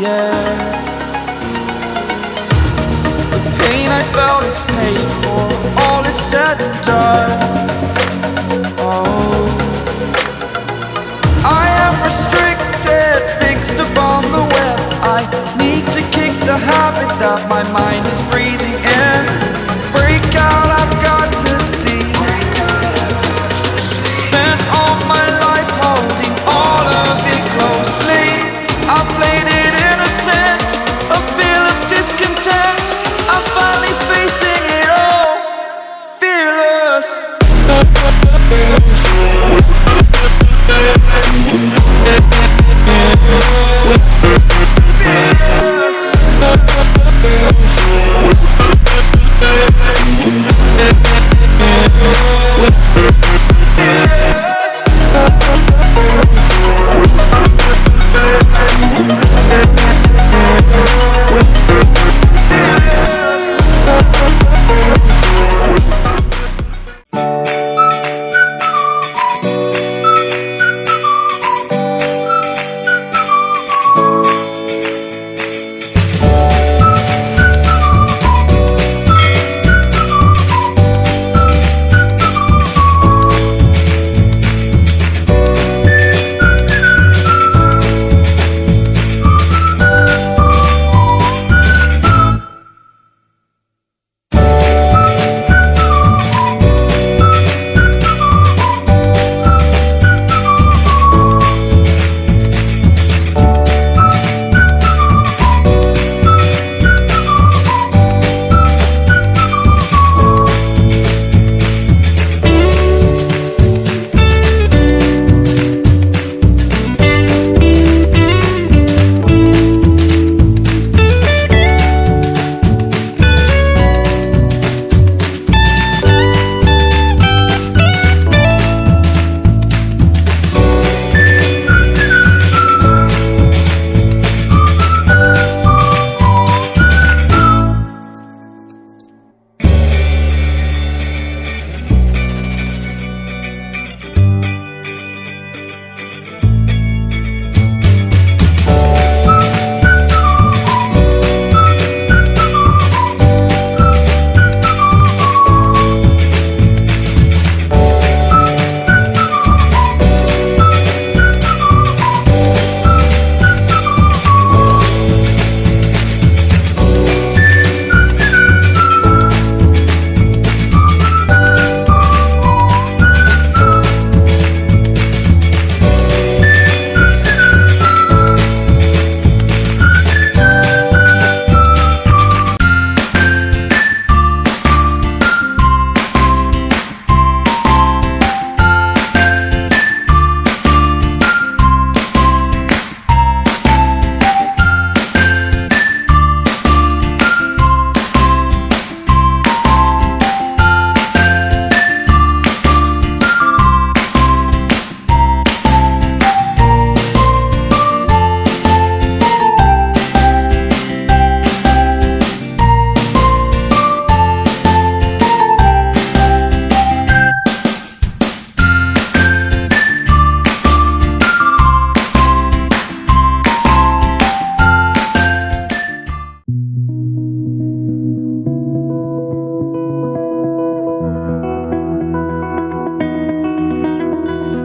yeah. The pain I felt is paid for, all is said and done. Oh, I am restricted, fixed upon the web. I need to kick the habit that my mind is breathing in. Break out, I've got to see. Spent all my life holding all of it closely. I played it innocent, a feel of discontent. I'm finally facing it all, fearless.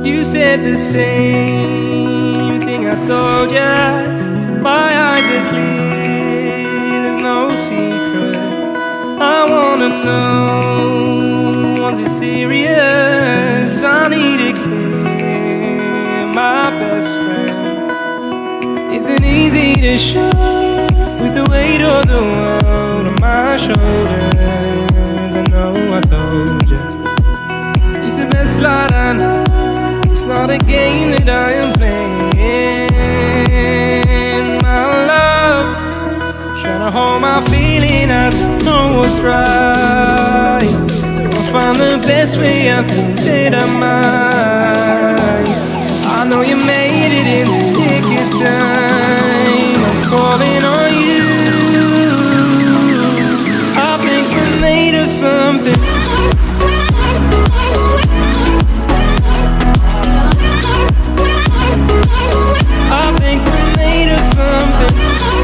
You said the same thing I told ya. My eyes are clear, there's no secret. I wanna know, was it serious? I need it clear, my best friend. Isn't easy to show with the weight of the world on my shoulders. I know I told you, it's the best light I know. It's not a game that I am playing, my love. Trying to hold my feeling, I don't know what's right. I'll find the best way, I think that I might. I know you made it in the nick of time. I'm calling on you. I think we're made of something. I think we're made of something.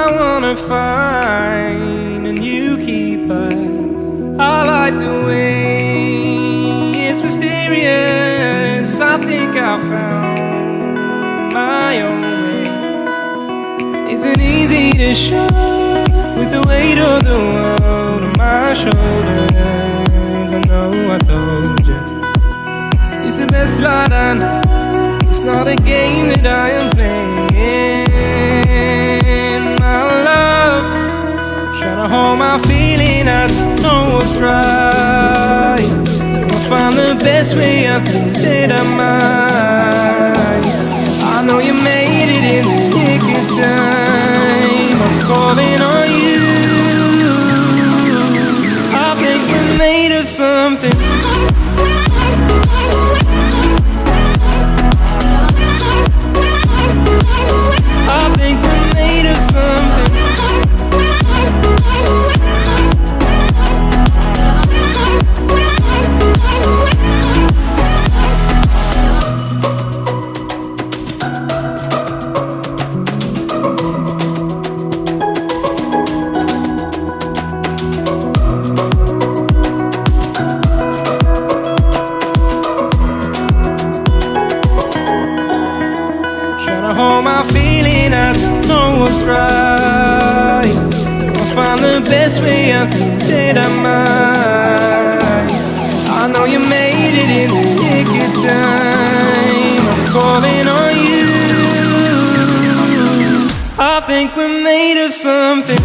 I wanna find a new keeper. I like the way it's mysterious. I think I found my own way. Isn't easy to show with the weight of the world on my shoulders. I know I told you it's the best light I know. It's not a game that I am playing. My love, trying to hold my feeling. I don't know what's right. I'll find the best way. I think that I might. I know you made it in the nick of time. I'm calling on you. I think we're made of something. I think we're made of something. Hold my feeling, I don't know what's right. I'll find the best way, I think that I might. I know you made it in the nick of time. I'm calling on you. I think we're made of something.